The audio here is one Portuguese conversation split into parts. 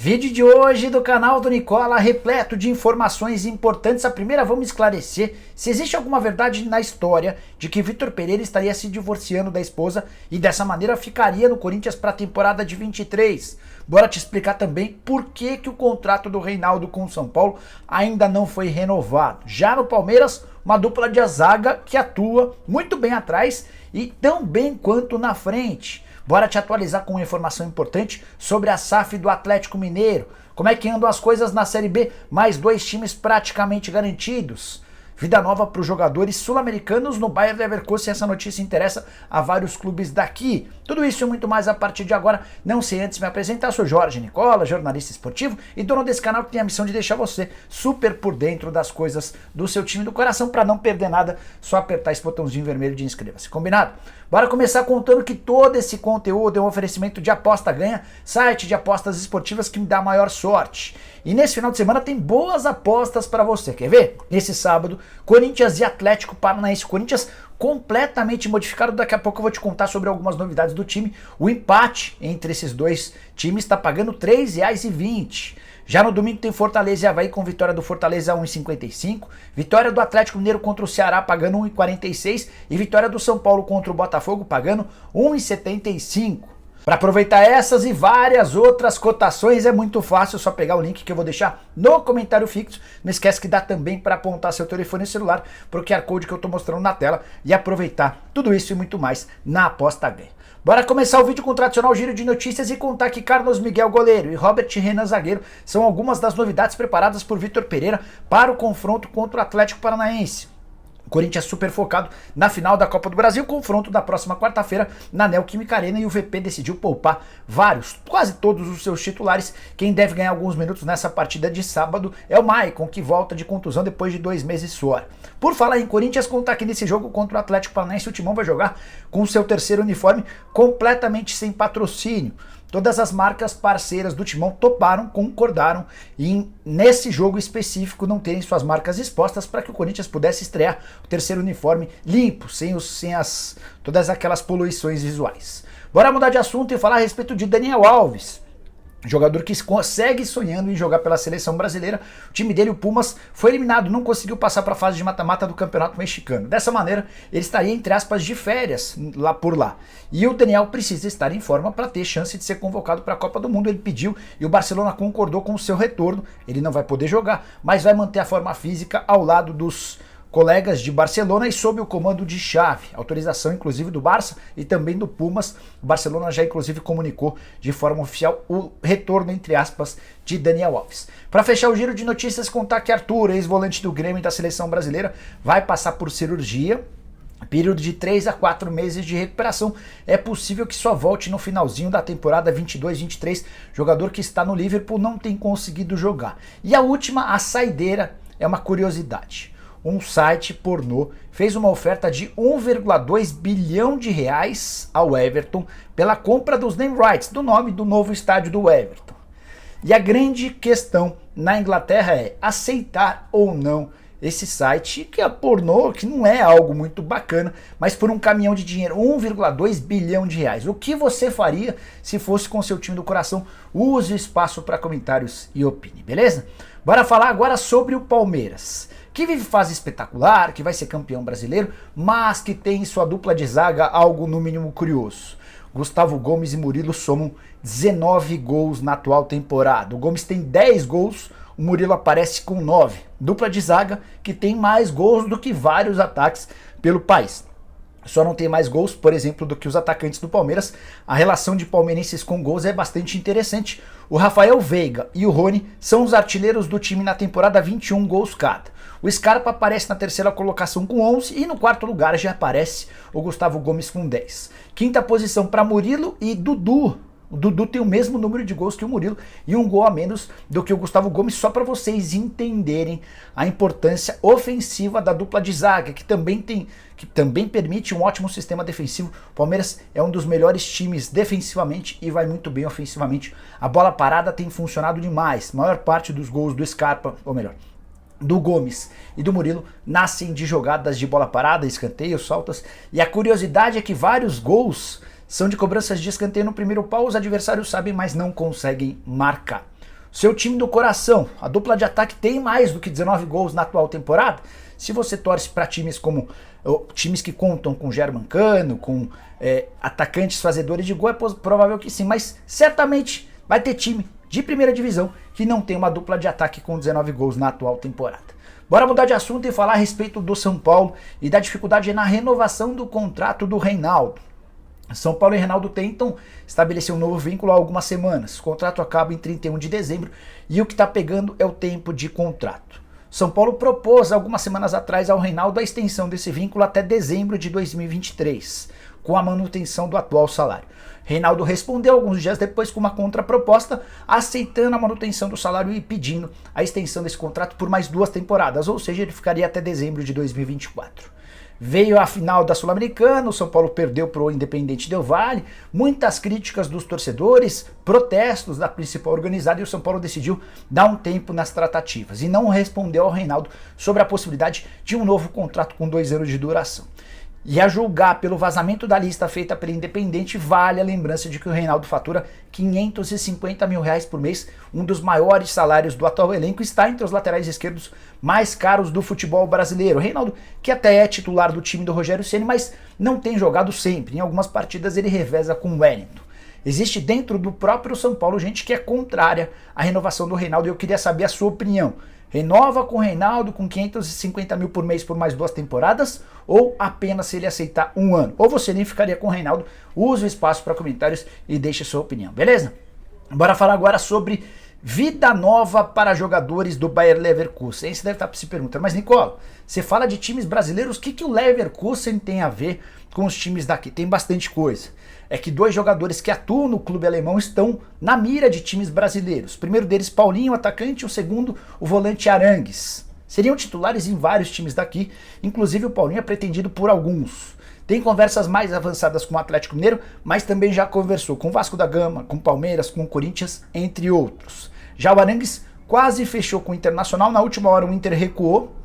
Vídeo de hoje do canal do Nicola, repleto de informações importantes. A primeira, vamos esclarecer se existe alguma verdade na história de que Vitor Pereira estaria se divorciando da esposa e dessa maneira ficaria no Corinthians para a temporada de 23. Bora te explicar também por que o contrato do Reinaldo com o São Paulo ainda não foi renovado. Já no Palmeiras, uma dupla de zaga que atua muito bem atrás e tão bem quanto na frente. Bora te atualizar com uma informação importante sobre a SAF do Atlético Mineiro. Como é que andam as coisas na Série B? Mais 2 times praticamente garantidos. Vida nova para os jogadores sul-americanos no Bayer Leverkusen. Essa notícia interessa a vários clubes daqui. Tudo isso e muito mais a partir de agora. Não sei antes me apresentar, sou Jorge Nicola, jornalista esportivo e dono desse canal que tem a missão de deixar você super por dentro das coisas do seu time do coração. Para não perder nada, só apertar esse botãozinho vermelho de inscreva-se. Combinado? Bora começar contando que todo esse conteúdo é um oferecimento de Aposta Ganha, site de apostas esportivas que me dá a maior sorte. E nesse final de semana tem boas apostas para você, quer ver? Nesse sábado, Corinthians e Atlético Paranaense. Corinthians completamente modificado, daqui a pouco eu vou te contar sobre algumas novidades do time. O empate entre esses dois times está pagando R$ 3,20. Já no domingo tem Fortaleza e Avaí com vitória do Fortaleza 1,55, vitória do Atlético Mineiro contra o Ceará pagando 1,46 e vitória do São Paulo contra o Botafogo pagando 1,75. Para aproveitar essas e várias outras cotações é muito fácil, é só pegar o link que eu vou deixar no comentário fixo. Não esquece que dá também para apontar seu telefone celular para o QR Code que eu estou mostrando na tela e aproveitar tudo isso e muito mais na Aposta Ganha. Bora começar o vídeo com o tradicional giro de notícias e contar que Carlos Miguel, goleiro, e Robert Renan, zagueiro, são algumas das novidades preparadas por Vitor Pereira para o confronto contra o Atlético Paranaense. O Corinthians super focado na final da Copa do Brasil, confronto da próxima quarta-feira na Neoquímica Arena, e o VP decidiu poupar quase todos os seus titulares. Quem deve ganhar alguns minutos nessa partida de sábado é o Maicon, que volta de contusão depois de 2 meses fora. Por falar em Corinthians, contar que nesse jogo contra o Atlético Paranaense o Timão vai jogar com o seu terceiro uniforme completamente sem patrocínio. Todas as marcas parceiras do Timão toparam, concordaram em, nesse jogo específico, não terem suas marcas expostas para que o Corinthians pudesse estrear o terceiro uniforme limpo, sem todas aquelas poluições visuais. Bora mudar de assunto e falar a respeito de Daniel Alves. Jogador que segue sonhando em jogar pela seleção brasileira. O time dele, o Pumas, foi eliminado, não conseguiu passar para a fase de mata-mata do Campeonato Mexicano. Dessa maneira, ele estaria, entre aspas, de férias lá por lá. E o Daniel precisa estar em forma para ter chance de ser convocado para a Copa do Mundo. Ele pediu e o Barcelona concordou com o seu retorno. Ele não vai poder jogar, mas vai manter a forma física ao lado dos colegas de Barcelona e sob o comando de Xavi, autorização inclusive do Barça e também do Pumas. O Barcelona já inclusive comunicou de forma oficial o retorno, entre aspas, de Daniel Alves. Para fechar o giro de notícias, contar que Arthur, ex-volante do Grêmio e da seleção brasileira, vai passar por cirurgia. Período de 3 a 4 meses de recuperação. É possível que só volte no finalzinho da temporada 22-23. Jogador que está no Liverpool não tem conseguido jogar. E a última, a saideira, é uma curiosidade. Um site pornô fez uma oferta de 1,2 bilhão de reais ao Everton pela compra dos name rights, do nome do novo estádio do Everton. E a grande questão na Inglaterra é aceitar ou não esse site, que é pornô, que não é algo muito bacana, mas por um caminhão de dinheiro, 1,2 bilhão de reais. O que você faria se fosse com seu time do coração? Use o espaço para comentários e opine, beleza? Bora falar agora sobre o Palmeiras, que vive fase espetacular, que vai ser campeão brasileiro, mas que tem em sua dupla de zaga algo no mínimo curioso. Gustavo Gomes e Murilo somam 19 gols na atual temporada. O Gomes tem 10 gols, o Murilo aparece com 9. Dupla de zaga que tem mais gols do que vários ataques pelo país. Só não tem mais gols, por exemplo, do que os atacantes do Palmeiras. A relação de palmeirenses com gols é bastante interessante. O Rafael Veiga e o Rony são os artilheiros do time na temporada, 21 gols cada. O Scarpa aparece na terceira colocação com 11 e no quarto lugar já aparece o Gustavo Gomes com 10. Quinta posição para Murilo e Dudu. O Dudu tem o mesmo número de gols que o Murilo e um gol a menos do que o Gustavo Gomes, só para vocês entenderem a importância ofensiva da dupla de zaga, que também permite um ótimo sistema defensivo. O Palmeiras é um dos melhores times defensivamente e vai muito bem ofensivamente. A bola parada tem funcionado demais. A maior parte dos gols do Scarpa, ou melhor, do Gomes e do Murilo, nascem de jogadas de bola parada, escanteios, faltas. E a curiosidade é que vários gols são de cobranças de escanteio no primeiro pau, os adversários sabem, mas não conseguem marcar. seu time do coração. A dupla de ataque tem mais do que 19 gols na atual temporada. Se você torce para times como times que contam com Germancano, com atacantes fazedores de gol, é provável que sim, mas certamente vai ter time de primeira divisão que não tem uma dupla de ataque com 19 gols na atual temporada. Bora mudar de assunto e falar a respeito do São Paulo e da dificuldade na renovação do contrato do Reinaldo. São Paulo e Reinaldo tentam estabelecer um novo vínculo há algumas semanas. O contrato acaba em 31 de dezembro e o que está pegando é o tempo de contrato. São Paulo propôs algumas semanas atrás ao Reinaldo a extensão desse vínculo até dezembro de 2023, com a manutenção do atual salário. Reinaldo respondeu alguns dias depois com uma contraproposta, aceitando a manutenção do salário e pedindo a extensão desse contrato por mais 2 temporadas, ou seja, ele ficaria até dezembro de 2024. Veio a final da Sul-Americana, o São Paulo perdeu para o Independente Del Valle, muitas críticas dos torcedores, protestos da principal organizada e o São Paulo decidiu dar um tempo nas tratativas e não respondeu ao Reinaldo sobre a possibilidade de um novo contrato com 2 anos de duração. E a julgar pelo vazamento da lista feita pelo Independente, vale a lembrança de que o Reinaldo fatura R$550 mil por mês, um dos maiores salários do atual elenco, está entre os laterais esquerdos mais caros do futebol brasileiro. Reinaldo, que até é titular do time do Rogério Ceni, mas não tem jogado sempre. Em algumas partidas ele reveza com o Wellington. Existe dentro do próprio São Paulo gente que é contrária à renovação do Reinaldo e eu queria saber a sua opinião. Renova com o Reinaldo com 550 mil por mês por mais 2 temporadas ou apenas se ele aceitar 1 ano? Ou você nem ficaria com o Reinaldo? Use o espaço para comentários e deixe a sua opinião, beleza? Bora falar agora sobre vida nova para jogadores do Bayer Leverkusen. Você deve estar se perguntando, mas Nicola, você fala de times brasileiros, o que o Leverkusen tem a ver com os times daqui? Tem bastante coisa. É que 2 jogadores que atuam no clube alemão estão na mira de times brasileiros. O primeiro deles, Paulinho, o atacante, o segundo, o volante Arangues. Seriam titulares em vários times daqui, inclusive o Paulinho é pretendido por alguns. Tem conversas mais avançadas com o Atlético Mineiro, mas também já conversou com o Vasco da Gama, com o Palmeiras, com o Corinthians, entre outros. Já o Arangues quase fechou com o Internacional, na última hora o Inter recuou.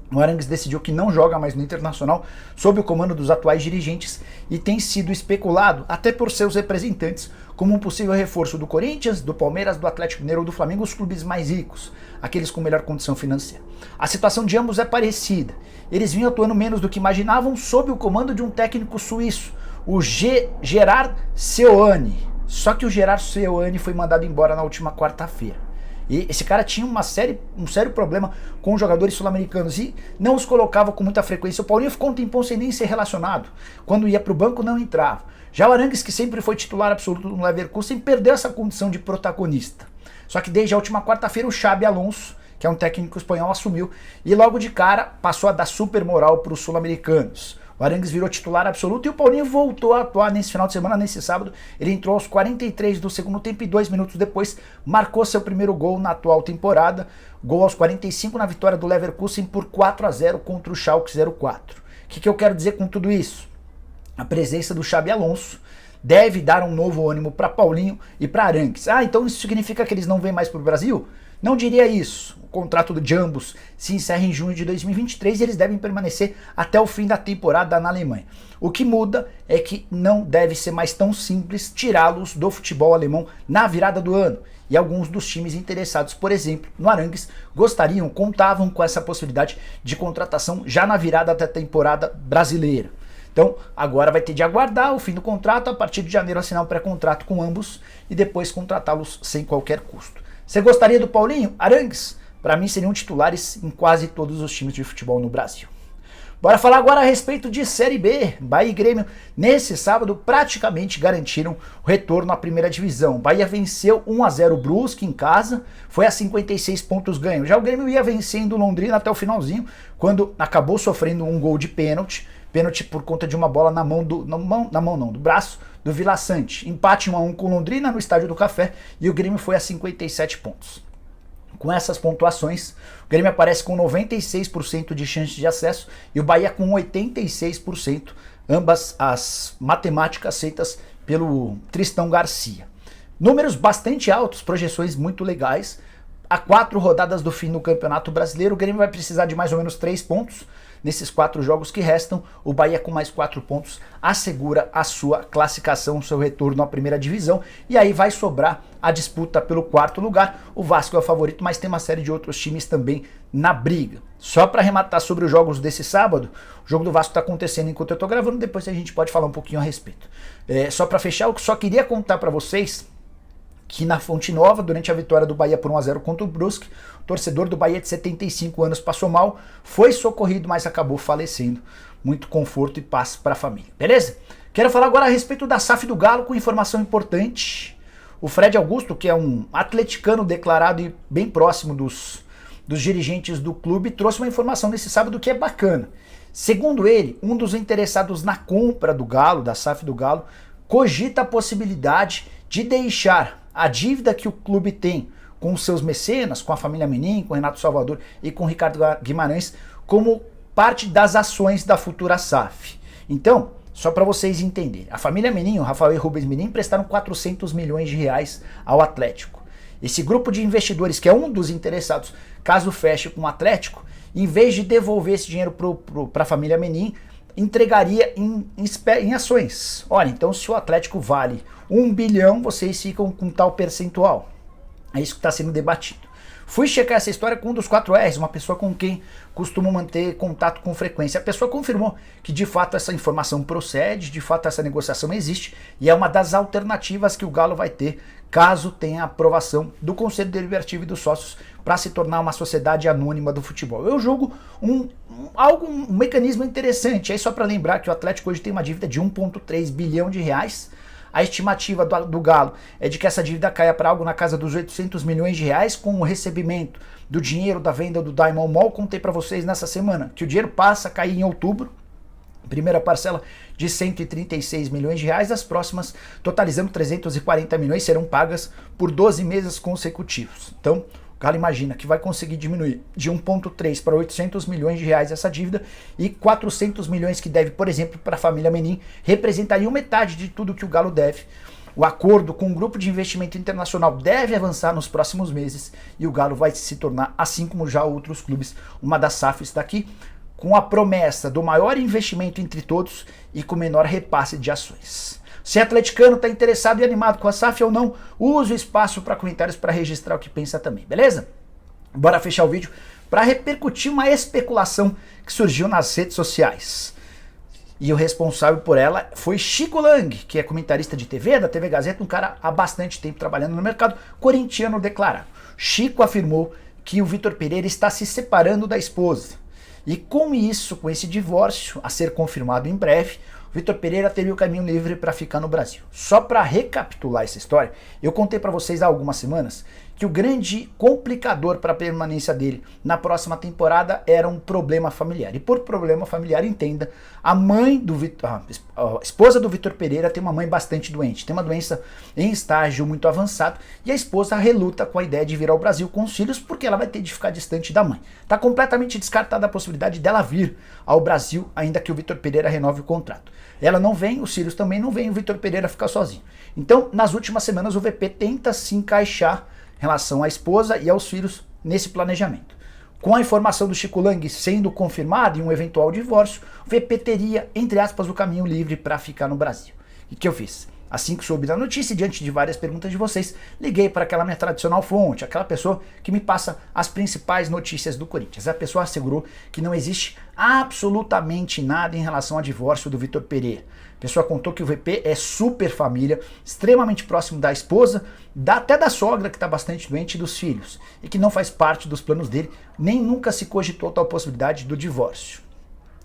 O Arangues decidiu que não joga mais no Internacional sob o comando dos atuais dirigentes e tem sido especulado, até por seus representantes, como um possível reforço do Corinthians, do Palmeiras, do Atlético Mineiro ou do Flamengo, os clubes mais ricos, aqueles com melhor condição financeira. A situação de ambos é parecida. Eles vinham atuando menos do que imaginavam sob o comando de um técnico suíço, o Gerard Seoane. Só que o Gerard Seoane foi mandado embora na última quarta-feira. E esse cara tinha um sério problema com os jogadores sul-americanos e não os colocava com muita frequência. O Paulinho ficou um tempão sem nem ser relacionado. Quando ia para o banco, não entrava. Já o Arangues, que sempre foi titular absoluto no Leverkusen, perdeu essa condição de protagonista. Só que desde a última quarta-feira, o Xabi Alonso, que é um técnico espanhol, assumiu e logo de cara passou a dar super moral para os sul-americanos. O Arangues virou titular absoluto e o Paulinho voltou a atuar nesse final de semana, nesse sábado. Ele entrou aos 43 do segundo tempo e 2 minutos depois marcou seu primeiro gol na atual temporada. Gol aos 45 na vitória do Leverkusen por 4-0 contra o Schalke 04. O que eu quero dizer com tudo isso? A presença do Xabi Alonso deve dar um novo ânimo para Paulinho e para Arangues. Ah, então isso significa que eles não vêm mais para o Brasil? Não diria isso. O contrato de ambos se encerra em junho de 2023 e eles devem permanecer até o fim da temporada na Alemanha. O que muda é que não deve ser mais tão simples tirá-los do futebol alemão na virada do ano. E alguns dos times interessados, por exemplo, no Arangues, contavam com essa possibilidade de contratação já na virada da temporada brasileira. Então, agora vai ter de aguardar o fim do contrato, a partir de janeiro assinar um pré-contrato com ambos e depois contratá-los sem qualquer custo. Você gostaria do Paulinho? Arangues? Para mim seriam titulares em quase todos os times de futebol no Brasil. Bora falar agora a respeito de Série B. Bahia e Grêmio, nesse sábado, praticamente garantiram o retorno à primeira divisão. Bahia venceu 1-0 o Brusque em casa, foi a 56 pontos ganho. Já o Grêmio ia vencendo o Londrina até o finalzinho, quando acabou sofrendo um gol de pênalti. Pênalti por conta de uma bola do braço do Vila Sante. Empate 1-1 com Londrina no Estádio do Café e o Grêmio foi a 57 pontos. Com essas pontuações, o Grêmio aparece com 96% de chance de acesso e o Bahia com 86%, ambas as matemáticas feitas pelo Tristão Garcia. Números bastante altos, projeções muito legais. A 4 rodadas do fim do Campeonato Brasileiro, o Grêmio vai precisar de mais ou menos 3 pontos. nesses 4 jogos que restam. O Bahia com mais 4 pontos assegura a sua classificação, o seu retorno à primeira divisão, e aí vai sobrar a disputa pelo 4º lugar. O Vasco é o favorito, mas tem uma série de outros times também na briga. Só para arrematar sobre os jogos desse sábado, o jogo do Vasco está acontecendo enquanto eu estou gravando, depois a gente pode falar um pouquinho a respeito. Só para fechar, eu só queria contar para vocês que na Fonte Nova, durante a vitória do Bahia por 1-0 contra o Brusque, o torcedor do Bahia de 75 anos passou mal, foi socorrido, mas acabou falecendo. Muito conforto e paz para a família, beleza? Quero falar agora a respeito da SAF do Galo com informação importante. O Fred Augusto, que é um atleticano declarado e bem próximo dos dirigentes do clube, trouxe uma informação nesse sábado que é bacana. Segundo ele, um dos interessados na compra do Galo, da SAF do Galo, cogita a possibilidade de deixar a dívida que o clube tem com os seus mecenas, com a família Menin, com o Renato Salvador e com o Ricardo Guimarães, como parte das ações da futura SAF. Então, só para vocês entenderem, a família Menin, o Rafael e Rubens Menin, emprestaram 400 milhões de reais ao Atlético. Esse grupo de investidores, que é um dos interessados, caso feche com o Atlético, em vez de devolver esse dinheiro para a família Menin, entregaria em ações. Olha, então se o Atlético vale 1 bilhão, vocês ficam com tal percentual. É isso que está sendo debatido. Fui checar essa história com um dos 4Rs, uma pessoa com quem costumo manter contato com frequência. A pessoa confirmou que de fato essa informação procede, de fato essa negociação existe e é uma das alternativas que o Galo vai ter caso tenha aprovação do Conselho Deliberativo e dos sócios para se tornar uma sociedade anônima do futebol. Eu julgo um mecanismo interessante. Aí só para lembrar que o Atlético hoje tem uma dívida de 1,3 bilhão de reais. A estimativa do Galo é de que essa dívida caia para algo na casa dos 800 milhões de reais com o recebimento do dinheiro da venda do Diamond Mall. Contei para vocês nessa semana que o dinheiro passa a cair em outubro. Primeira parcela de 136 milhões de reais, as próximas, totalizando 340 milhões, serão pagas por 12 meses consecutivos. Então, o Galo imagina que vai conseguir diminuir de 1,3 para 800 milhões de reais essa dívida e 400 milhões que deve, por exemplo, para a família Menin, representariam metade de tudo que o Galo deve. O acordo com o grupo de investimento internacional deve avançar nos próximos meses e o Galo vai se tornar, assim como já outros clubes, uma das SAFs daqui, com a promessa do maior investimento entre todos e com menor repasse de ações. Se atleticano está interessado e animado com a SAF ou não, use o espaço para comentários para registrar o que pensa também, beleza? Bora fechar o vídeo para repercutir uma especulação que surgiu nas redes sociais. E o responsável por ela foi Chico Lang, que é comentarista de TV, da TV Gazeta, um cara há bastante tempo trabalhando no mercado, corintiano declarado. Chico afirmou que o Vitor Pereira está se separando da esposa. E com isso, com esse divórcio a ser confirmado em breve, o Vitor Pereira teria o caminho livre para ficar no Brasil. Só para recapitular essa história, eu contei para vocês há algumas semanas que o grande complicador para a permanência dele na próxima temporada era um problema familiar. E por problema familiar, entenda, a esposa do Vitor Pereira tem uma mãe bastante doente, tem uma doença em estágio muito avançado e a esposa reluta com a ideia de vir ao Brasil com os filhos porque ela vai ter de ficar distante da mãe. Está completamente descartada a possibilidade dela vir ao Brasil, ainda que o Vitor Pereira renove o contrato. Ela não vem, os filhos também não vêm, o Vitor Pereira fica sozinho. Então, nas últimas semanas, o VP tenta se encaixar em relação à esposa e aos filhos nesse planejamento. Com a informação do Chico Lang sendo confirmada e um eventual divórcio, o VP teria, entre aspas, o caminho livre para ficar no Brasil. E o que eu fiz? Assim que soube da notícia, diante de várias perguntas de vocês, liguei para aquela minha tradicional fonte, aquela pessoa que me passa as principais notícias do Corinthians. A pessoa assegurou que não existe absolutamente nada em relação ao divórcio do Vitor Pereira. A pessoa contou que o VP é super família, extremamente próximo da esposa, até da sogra, que está bastante doente, e dos filhos, e que não faz parte dos planos dele, nem nunca se cogitou tal possibilidade do divórcio.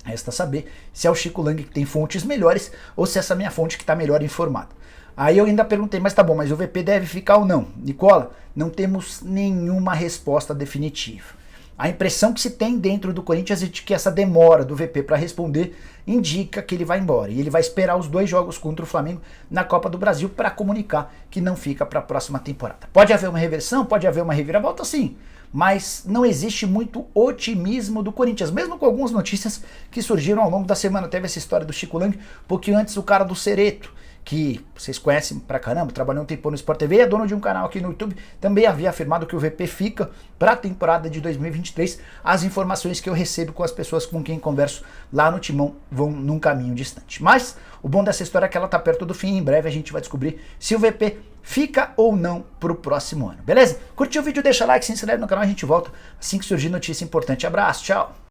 Resta saber se é o Chico Lang que tem fontes melhores ou se é essa minha fonte que está melhor informada. Aí eu ainda perguntei, mas tá bom, mas o VP deve ficar ou não? Nicola, não temos nenhuma resposta definitiva. A impressão que se tem dentro do Corinthians é de que essa demora do VP para responder indica que ele vai embora. E ele vai esperar os 2 jogos contra o Flamengo na Copa do Brasil para comunicar que não fica para a próxima temporada. Pode haver uma reversão, pode haver uma reviravolta, sim. Mas não existe muito otimismo do Corinthians, mesmo com algumas notícias que surgiram ao longo da semana. Teve essa história do Chico Lang, um pouquinho antes o cara do Cereto, que vocês conhecem pra caramba, trabalhou um tempo no Sport TV, é dono de um canal aqui no YouTube, também havia afirmado que o VP fica para a temporada de 2023. As informações que eu recebo com as pessoas com quem converso lá no Timão vão num caminho distante. Mas o bom dessa história é que ela tá perto do fim, em breve a gente vai descobrir se o VP fica ou não pro próximo ano, beleza? Curtiu o vídeo, deixa like, se inscreve no canal, a gente volta assim que surgir notícia importante. Abraço, tchau!